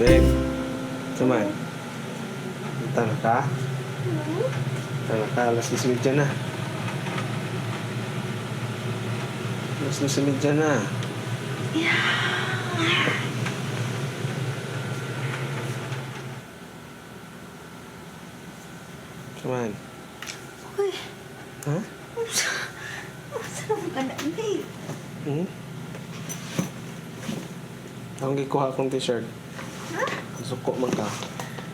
Babe. Saman. Tanah ka? Tanah ka. Alas 10 na. Alas 10 na. Saman. Uy. Ha? Masarap ka na, babe. Ang gikuha akong t-shirt. Ha? Suko man ka.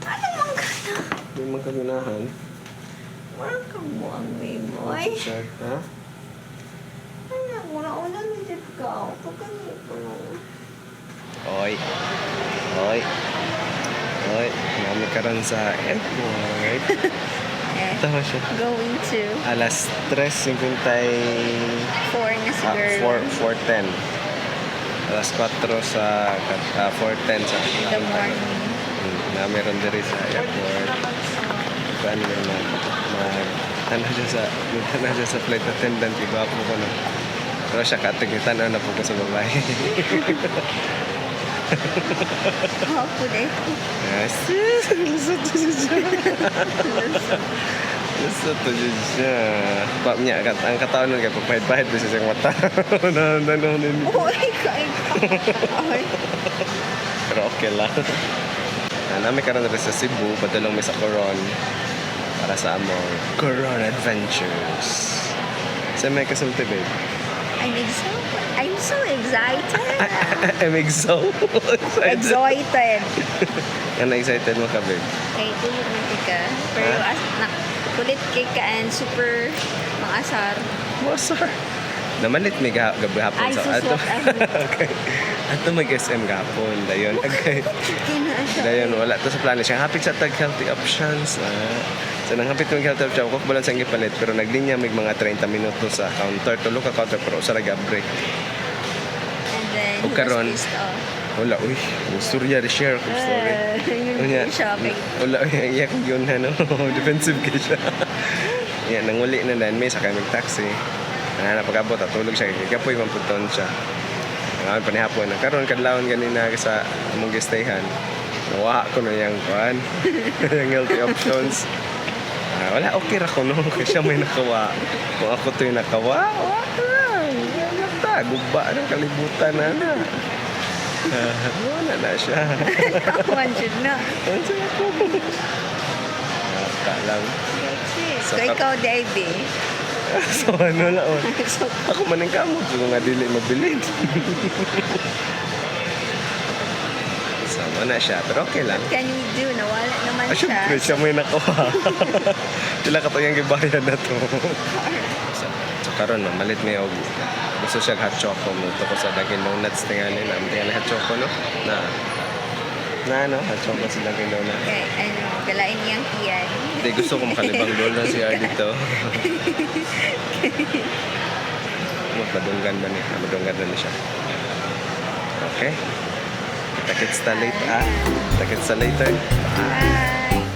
Ano mang gana? Di man ka ginahan. Walang kang buwang, babe. Uy. T-shirt, ha? Ano, wala na dito ka. Pagkano ko na. Oy. Oy. Oy. Nami ka rin sa airport. Tama siya. Going to Alas 3:54 4 na siguro. 4:10. Alas 4 sa 4:10 sa In the morning. na meron diri sa airport. Paano naman ano siya sa flight attendant, iba po ko no. Pero siya katig-tanaw na po ko sa babae. Hapo deh. Yes. Lusot to siya. Lusot to siya. Pak niya ang katawan nun kaya pagpahid-pahid doon sa siyang mata. Nanonin. Uy, kain ka. Pero okay lang. Namin karon rin sa Cebu, padulong mi sa Coron para sa among Coron Adventures. Sa may kasulti, babe. I'm so excited. I'm Excited. Ano excited mo ka, babe? Kay kulit mo ka. Pero kulit kay ka and super makasar. Masar. Namalit may gabi hapon Ay, sa ato. Okay. Ato mag-SM gapon. Dayon. Okay. Dayon, wala to sa plano siya. Hapit sa tag-healthy options. So, nang hapit mag healthy options, kung balang sa ipalit, pero naglinya may mga 30 minutos sa counter. Tulo ka counter, pero sa break. And then, O karon, wala, uy. Surya, share ko story. Yung shopping. Wala, iya kong yun, ano. Defensive ka siya. Yan, nanguli na dan, may sakay mag-taxi. Napagabot, tulog siya. Kapoy, mamputon siya. Ngayon panihapon. Karon kadlawon ganina sa among gestayhan. Nawa ko na yung kuan. Yung healthy options. Wala, okay ra ko no. Kasi siya may nakawa. Kung ako to yung nakawa, guba ng kalibutan na. Wala na siya. Wanted na. Wanted ako. Naka lang. So, ikaw, Davey. So, ano lang. Ako man ang kamot. Kung nga dili mabilid. Sama na siya. Pero okay lang. What can we do? Nawala naman siya. Siyempre, siya may nakuha. Sila ka to yung gibayan na to. So, karon malit may og. Gusto siya hot choco. Muto ko sa Dunkin Donuts. Tingali na. Tingali hot choco, no? Na hot choco sa Dunkin Donuts. Okay, ano, galain niyang iyan. Hindi, gusto ko makalibang doon na siya dito. Madunggan man eh. Madunggan na siya. Okay. Kita-kits ta later. Kita-kits ta later. Bye!